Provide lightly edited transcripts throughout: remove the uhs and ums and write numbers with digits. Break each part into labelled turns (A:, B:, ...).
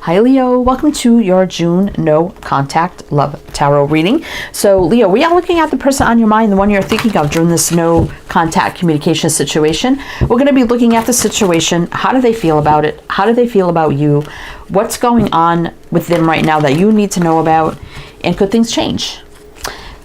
A: Hi Leo, welcome to your June No Contact Love Tarot reading. So Leo, we are looking at the person on your mind, the one you're thinking of during this no contact communication situation. We're going to be looking at the situation. How do they feel about it? How do they feel about you? What's going on with them right now that you need to know about? And could things change?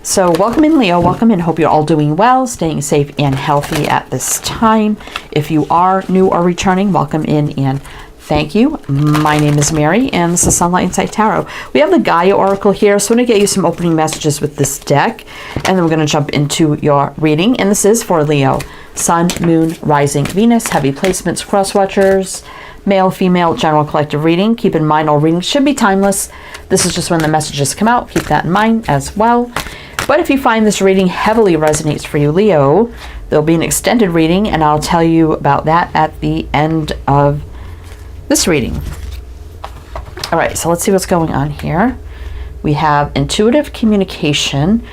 A: So welcome in Leo, welcome in. Hope you're all doing well, staying safe and healthy at this time. If you are new or returning, welcome in and thank you. My name is Mary, and this is Sunlight Insight Tarot. We have the Gaia Oracle here, so I'm going to get you some opening messages with this deck, and then we're going to jump into your reading. And this is for Leo, Sun, Moon, Rising, Venus, heavy placements, cross watchers, male, female, general collective reading. Keep in mind, all readings should be timeless. This is just when the messages come out. Keep that in mind as well. But if you find this reading heavily resonates for you, Leo, there'll be an extended reading, and I'll tell you about that at the end of this reading. All right, so let's see what's going on here. We have intuitive communication,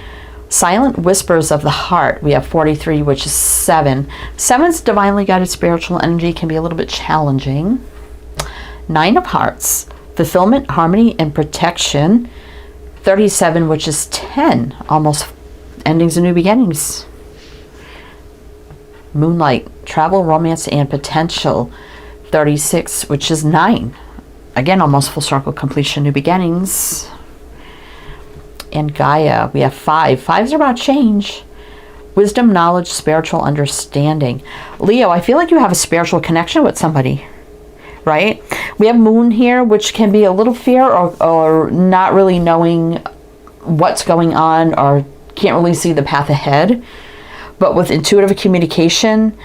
A: silent whispers of the heart. We have 43, which is 7. 7's divinely guided spiritual energy, can be a little bit challenging. 9 of hearts, fulfillment, harmony, and protection. 37, which is 10, almost endings and new beginnings. Moonlight, travel, romance, and potential. 36, which is 9. Again, almost full circle completion, new beginnings. And Gaia, we have 5. 5's are about change. Wisdom, knowledge, spiritual understanding. Leo, I feel like you have a spiritual connection with somebody, right? We have Moon here, which can be a little fear or not really knowing what's going on or can't really see the path ahead. But with intuitive communication,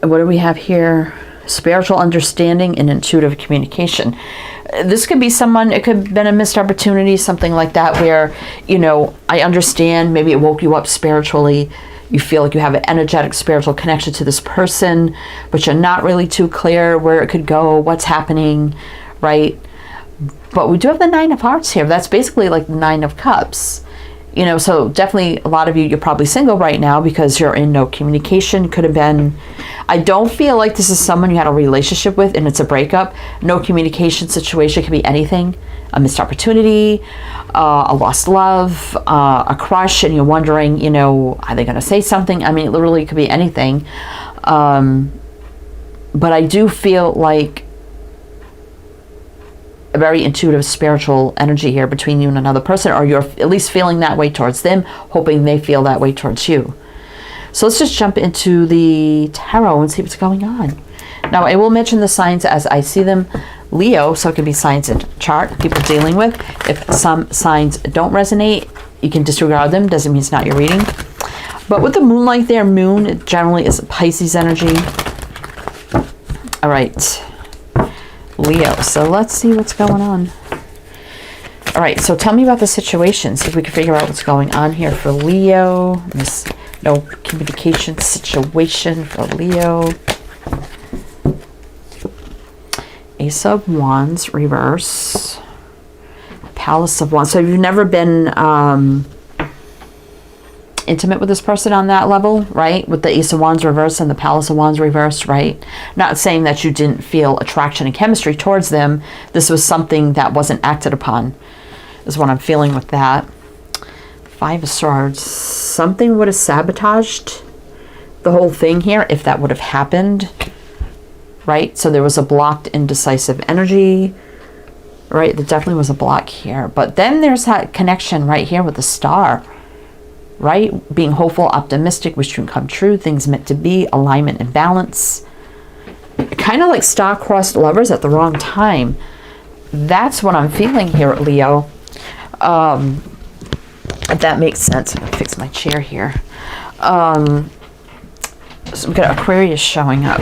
A: what do we have here? Spiritual understanding and intuitive communication. This could be someone, it could have been a missed opportunity, something like that, where, you know, I understand, maybe it woke you up spiritually. You feel like you have an energetic spiritual connection to this person, but you're not really too clear where it could go, what's happening, right? But we do have the 9 of hearts here. That's basically like the 9 of cups. You know, so definitely a lot of you, you're probably single right now because you're in no communication. Could have been, I don't feel like this is someone you had a relationship with and it's a breakup. No communication situation, could be anything. A missed opportunity, a lost love, a crush, and you're wondering, you know, are they going to say something? I mean, it literally could be anything. But I do feel like a very intuitive spiritual energy here between you and another person, or you're at least feeling that way towards them, hoping they feel that way towards you. So let's just jump into the tarot and see what's going on. Now, I will mention the signs as I see them, Leo, so it can be signs in chart people dealing with. If some signs don't resonate, you can disregard them. Doesn't mean it's not your reading. But with the moonlight there, moon, it generally is Pisces energy. All right. Leo, so let's see what's going on. All right, so tell me about the situation. See if we can figure out what's going on here for Leo. This no communication situation for Leo. Ace of Wands, reverse. Palace of Wands. So you've never been intimate with this person on that level, right? With the Ace of Wands reverse and the Palace of Wands reverse, right? Not saying that you didn't feel attraction and chemistry towards them. This was something that wasn't acted upon, is what I'm feeling with that. 5 of Swords. Something would have sabotaged the whole thing here if that would have happened, right? So there was a blocked, indecisive energy, right? There definitely was a block here. But then there's that connection right here with the Star, right? Being hopeful, optimistic, wish to come true, things meant to be, alignment and balance. Kind of like star-crossed lovers at the wrong time. That's what I'm feeling here, Leo. If that makes sense. I'm going to fix my chair here. So we've got Aquarius showing up.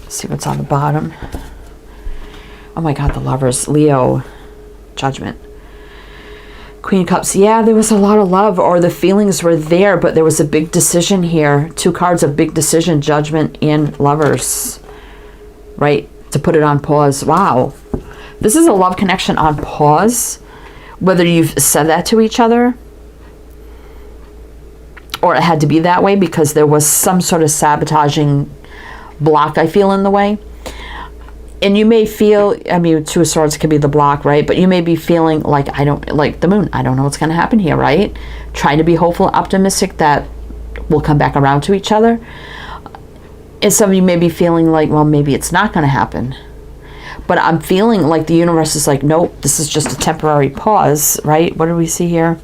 A: Let's see what's on the bottom. Oh my God, the lovers. Leo, Judgment. Queen of Cups. Yeah, there was a lot of love, or the feelings were there, but there was a big decision here. 2 cards of big decision, Judgment and Lovers, right? To put it on pause. Wow. This is a love connection on pause. Whether you've said that to each other or it had to be that way because there was some sort of sabotaging block, I feel, in the way. And you may feel, I mean, Two of Swords could be the block, right? But you may be feeling like, I don't, like the moon, I don't know what's going to happen here, right? Trying to be hopeful, optimistic that we'll come back around to each other. And some of you may be feeling like, well, maybe it's not going to happen. But I'm feeling like the universe is like, nope, this is just a temporary pause, right? What do we see here?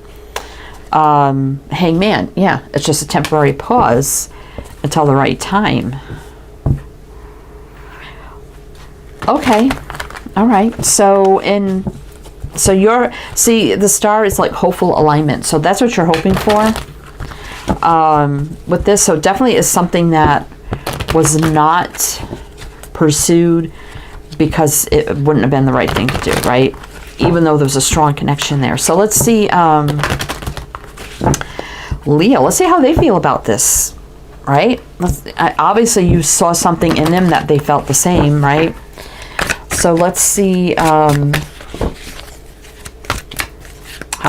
A: Hangman. Yeah, it's just a temporary pause until the right time. Okay. All right. So you're, see, the star is like hopeful alignment. So that's what you're hoping for with this. So definitely is something that was not pursued because it wouldn't have been the right thing to do, right? Even though there's a strong connection there. So let's see, Leo, let's see how they feel about this, right? Obviously you saw something in them that they felt the same, right? So let's see how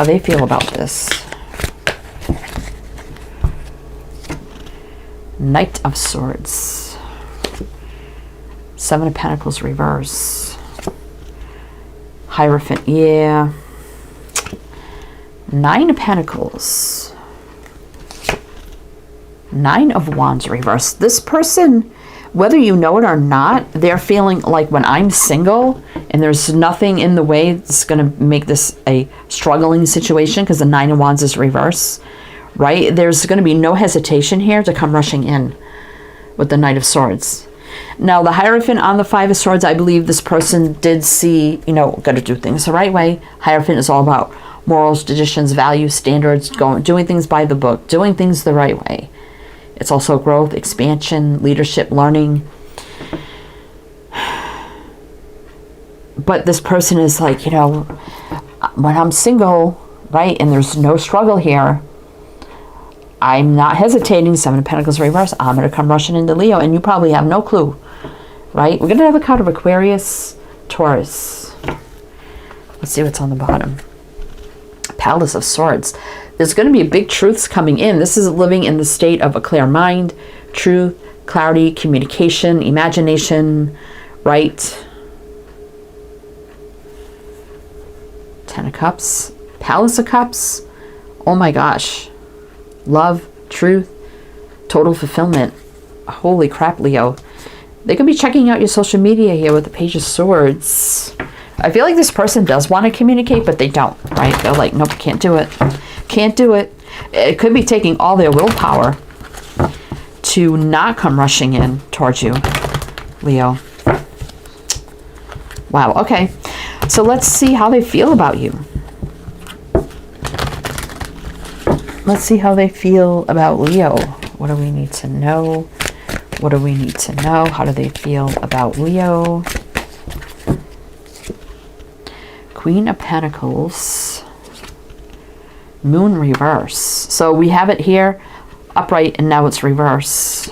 A: they feel about this. Knight of Swords. Seven of Pentacles reverse. Hierophant, yeah. Nine of Pentacles. Nine of Wands reverse. This person, whether you know it or not, they're feeling like when I'm single and there's nothing in the way that's going to make this a struggling situation, because the Nine of Wands is reverse, right? There's going to be no hesitation here to come rushing in with the Knight of Swords. Now, the Hierophant on the Five of Swords, I believe this person did see, you know, got to do things the right way. Hierophant is all about morals, traditions, values, standards, doing things by the book, doing things the right way. It's also growth, expansion, leadership, learning. But this person is like, you know, when I'm single, right, and there's no struggle here, I'm not hesitating. Seven of Pentacles reverse. I'm going to come rushing into Leo, and you probably have no clue, right? We're going to have a card of Aquarius, Taurus. Let's see what's on the bottom. Palace of Swords. There's going to be big truths coming in. This is living in the state of a clear mind, truth, clarity, communication, imagination, right? Ten of Cups. Palace of Cups. Oh my gosh. Love, truth, total fulfillment. Holy crap, Leo. They could be checking out your social media here with the Page of Swords. I feel like this person does want to communicate, but they don't, right? They're like, nope, can't do it. Can't do it. It could be taking all their willpower to not come rushing in towards you, Leo. Wow, okay. So let's see how they feel about you. Let's see how they feel about Leo. What do we need to know? What do we need to know? How do they feel about Leo? Queen of Pentacles. Moon reverse. So we have it here upright and now it's reverse.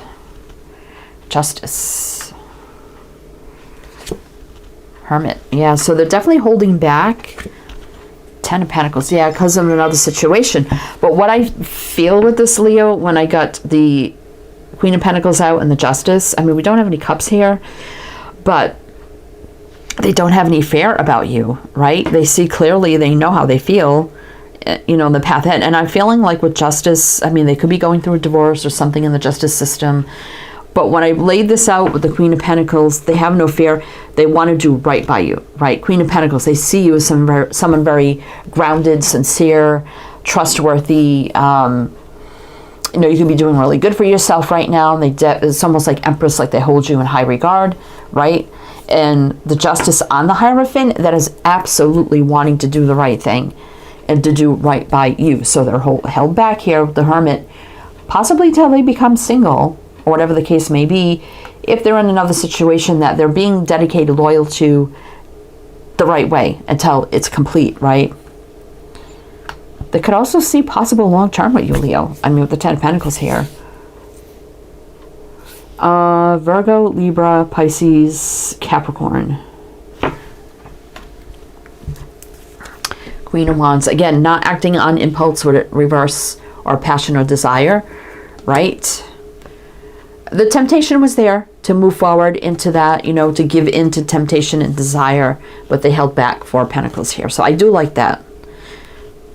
A: Justice. Hermit. Yeah, so they're definitely holding back. Ten of Pentacles. Yeah, because of another situation. But what I feel with this, Leo, when I got the Queen of Pentacles out and the Justice, I mean, we don't have any cups here, but they don't have any fear about you, right? They see clearly, they know how they feel, you know, in the path ahead. And I'm feeling like with Justice, I mean, they could be going through a divorce or something in the justice system. But when I laid this out with the Queen of Pentacles, they have no fear. They want to do right by you, right? Queen of Pentacles, they see you as someone very grounded, sincere, trustworthy. You know, you can be doing really good for yourself right now. It's almost like Empress, like they hold you in high regard, right? And the Justice on the Hierophant, that is absolutely wanting to do the right thing and to do right by you. So they're held back here with the Hermit, possibly till they become single, or whatever the case may be, if they're in another situation that they're being dedicated, loyal to the right way until it's complete, right? They could also see possible long-term with you, Leo. I mean, with the Ten of Pentacles here. Virgo, Libra, Pisces, Capricorn. Queen of Wands. Again, not acting on impulse with reverse or passion or desire, right? The temptation was there to move forward into that, you know, to give in to temptation and desire, but they held back. Four of Pentacles here. So I do like that.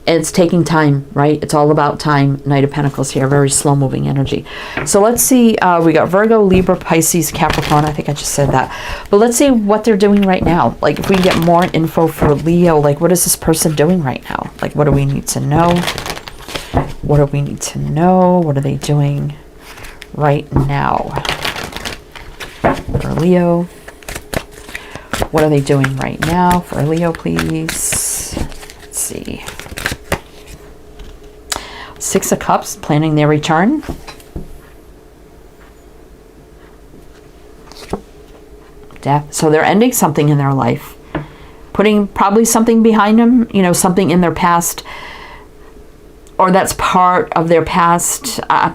A: It's taking time, right? It's all about time. Knight of Pentacles here, very slow moving energy. So let's see, we got Virgo, Libra, Pisces, Capricorn. I think I just said that. But let's see what they're doing right now. Like if we can get more info for Leo, like what is this person doing right now? Like what do we need to know? What do we need to know? What are they doing right now? For Leo. What are they doing right now? For Leo, please. Let's see. Six of Cups, planning their return. Death. So they're ending something in their life. Putting probably something behind them, you know, something in their past, or that's part of their past. I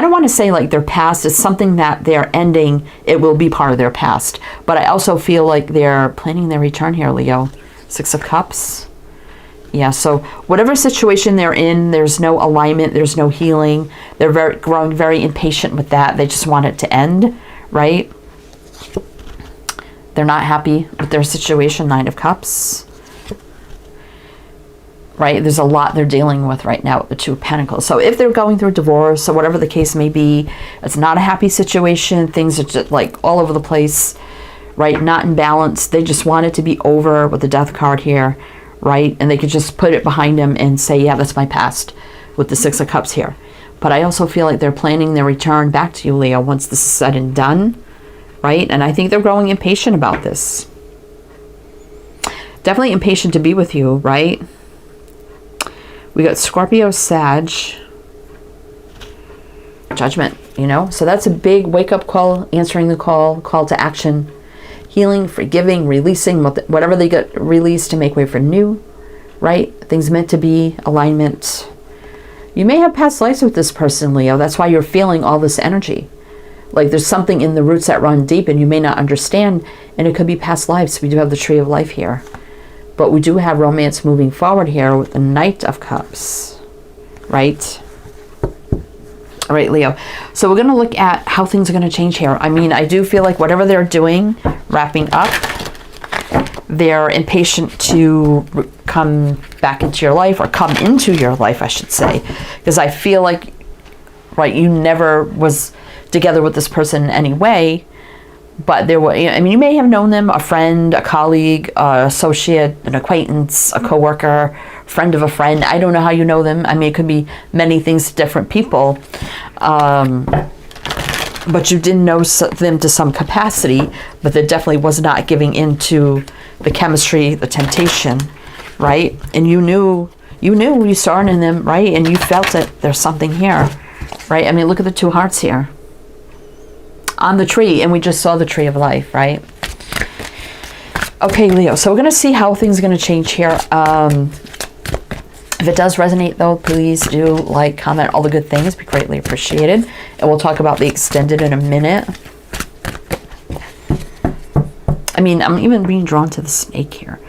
A: don't want to say like their past is something that they're ending. It will be part of their past. But I also feel like they're planning their return here, Leo. Six of Cups. Yeah, so whatever situation they're in, there's no alignment, there's no healing. They're growing very impatient with that. They just want it to end, right? They're not happy with their situation, Nine of Cups. Right? There's a lot they're dealing with right now with the Two of Pentacles. So if they're going through a divorce or whatever the case may be, it's not a happy situation. Things are just like all over the place, right? Not in balance. They just want it to be over with the Death card here. Right? And they could just put it behind them and say, yeah, that's my past with the Six of Cups here. But I also feel like they're planning their return back to you, Leo, once this is said and done. Right? And I think they're growing impatient about this. Definitely impatient to be with you, right? We got Scorpio, Sag. Judgment, you know? So that's a big wake-up call, answering the call to action. Healing, forgiving, releasing, whatever they get released to make way for new, right? Things meant to be, alignment. You may have past lives with this person, Leo. That's why you're feeling all this energy. Like there's something in the roots that run deep and you may not understand, and it could be past lives. We do have the Tree of Life here. But we do have romance moving forward here with the Knight of Cups, right? All right, Leo. So we're going to look at how things are going to change here. I mean, I do feel like whatever they're doing, wrapping up, they're impatient to come back into your life, or come into your life, I should say. Because I feel like, right, you never was together with this person in any way. But there were, I mean, you may have known them, a friend, a colleague, an associate, an acquaintance, a coworker, friend of a friend. I don't know how you know them. I mean, it could be many things to different people. But you didn't know them to some capacity, but there definitely was not giving into the chemistry, the temptation, right? And you knew, you saw it in them, right? And you felt it. There's something here, right? I mean, look at the Two Hearts here on the tree, and we just saw the Tree of Life, right? Okay, Leo, so we're going to see how things are going to change here. If it does resonate, though, please do like, comment, all the good things. Be greatly appreciated. And we'll talk about the extended in a minute. I mean, I'm even being drawn to the snake here.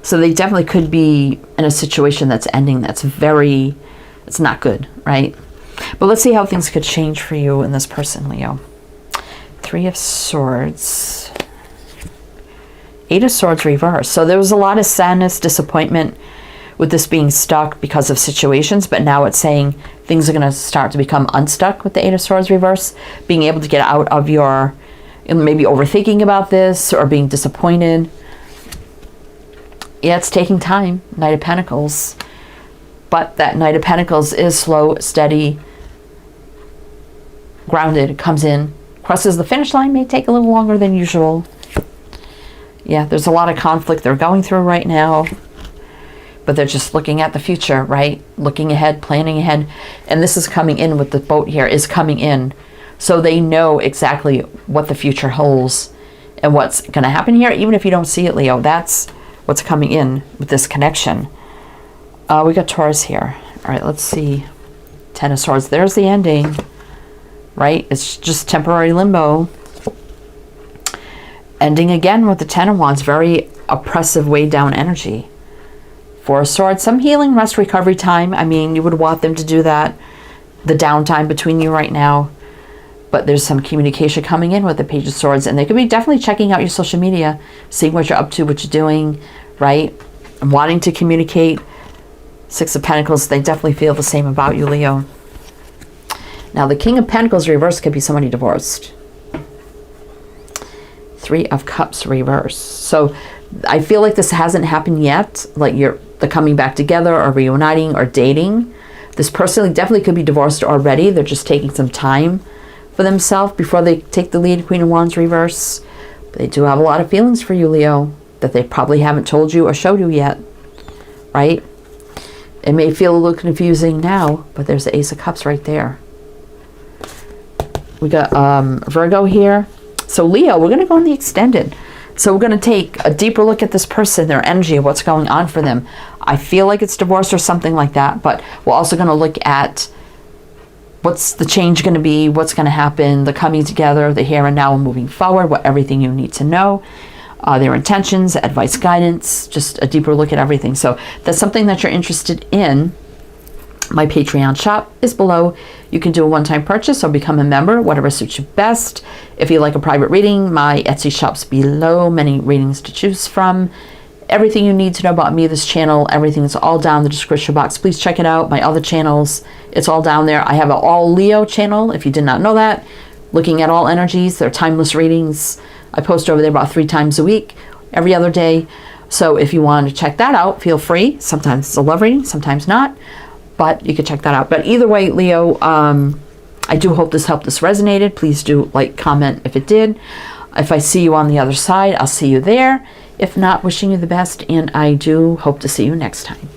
A: So they definitely could be in a situation that's ending that's very, it's not good, right? But let's see how things could change for you and this person, Leo. Three of Swords. Eight of Swords reversed. So there was a lot of sadness, disappointment with this being stuck because of situations, but now it's saying things are going to start to become unstuck with the Eight of Swords reverse. Being able to get out of your, maybe overthinking about this or being disappointed. Yeah, it's taking time. Knight of Pentacles. But that Knight of Pentacles is slow, steady, grounded, comes in, crosses the finish line, may take a little longer than usual. Yeah, there's a lot of conflict they're going through right now. But they're just looking at the future, right? Looking ahead, planning ahead. And this is coming in with the boat here, is coming in. So they know exactly what the future holds and what's going to happen here. Even if you don't see it, Leo, that's what's coming in with this connection. We got Taurus here. All right, let's see. Ten of Swords. There's the ending, right? It's just temporary limbo. Ending again with the Ten of Wands. Very oppressive, weighed down energy. Four of Swords, some healing, rest, recovery time. I mean, you would want them to do that. The downtime between you right now. but there's some communication coming in with the Page of Swords, and they could be definitely checking out your social media, seeing what you're up to, what you're doing, right? And wanting to communicate. Six of Pentacles, they definitely feel the same about you, Leo. Now, the King of Pentacles reversed could be somebody divorced. Three of Cups reversed. So I feel like this hasn't happened yet, like they're coming back together or reuniting or dating. This person definitely could be divorced already. They're just taking some time for themselves before they take the lead. Queen of Wands reverse. But they do have a lot of feelings for you, Leo, that they probably haven't told you or showed you yet, right? It may feel a little confusing now, but there's the Ace of Cups right there. We got Virgo here. So Leo, we're going to go in the extended. So we're going to take a deeper look at this person, their energy, what's going on for them. I feel like it's divorce or something like that, but we're also going to look at what's the change going to be, what's going to happen, the coming together, the here and now and moving forward, what everything you need to know, their intentions, advice, guidance, just a deeper look at everything. So if that's something that you're interested in, my Patreon shop is below. You can do a one-time purchase or become a member, whatever suits you best. If you like a private reading, my Etsy shop's below. Many readings to choose from. Everything you need to know about me, this channel, everything is all down in the description box. Please check it out. My other channels, it's all down there. I have an all Leo channel, if you did not know that. Looking at all energies, they're timeless readings. I post over there about 3 times a week, every other day. So if you want to check that out, feel free. Sometimes it's a love reading, sometimes not. But you can check that out. But either way, Leo, I do hope this helped, this resonated. Please do like, comment if it did. If I see you on the other side, I'll see you there. If not, wishing you the best, and I do hope to see you next time.